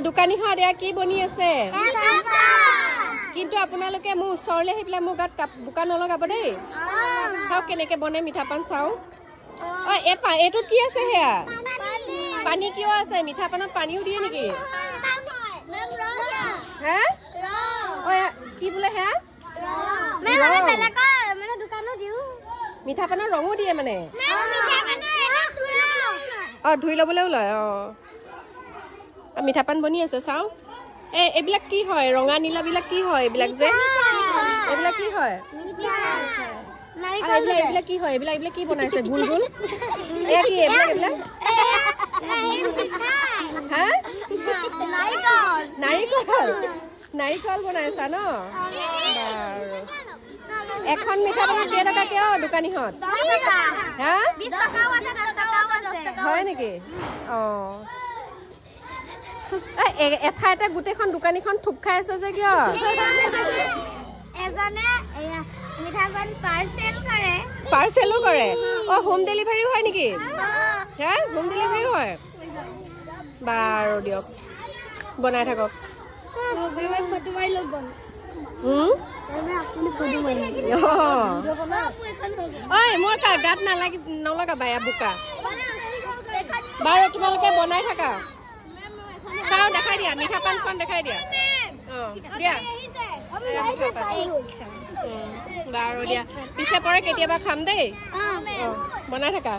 দোকানীহঁত এয়া কি বনি আছে কিন্তু আপোনালোকে মোৰ ওচৰলৈ আহি পেলাই মোৰ গাত বোকা নলগাব দেই চাওক কেনেকে বনে মিঠা পান চাওঁ এইটোত কি আছে সেয়া পানী কিয় আছে মিঠা পানত পানীও দিয়ে নেকি হে কি বোলে সেয়া মিঠা পানৰ ৰঙো দিয়ে মানে ধুই ল'বলৈও লয় মিঠা পান বনি আছে চাওঁ এইবিলাক কি হয় ৰঙা নীলাবিলাক কি হয় এইবিলাক যে এইবিলাক কি হয় এইবিলাক কি হয় এইবিলাক কি বনাইছে গোল গোল এয়া কি এইবিলাক হা নাৰিকল বনাইছা ন এখন মিঠা পানত কেইটকা কিয় দোকানীহঁত হা হয় নেকি এঠাইতে গোটেইখন দোকানীখন থুপ খাই আছে যে কিয় পাৰ্চেলো কৰে হোম ডেলিভাৰীও হয় নেকি হা হোম ডেলিভাৰীও হয় বাৰু দিয়ক বনাই থাকক মোৰ গাত নলগাবা বোকা বাৰু তোমালোকে বনাই থাকা চাওঁ দেখাই দিয়া মিঠা পানখন দেখাই দিয়া দিয়া বাৰু দিয়া পিছে পৰে কেতিয়াবা খাম দেই বনাই থাকা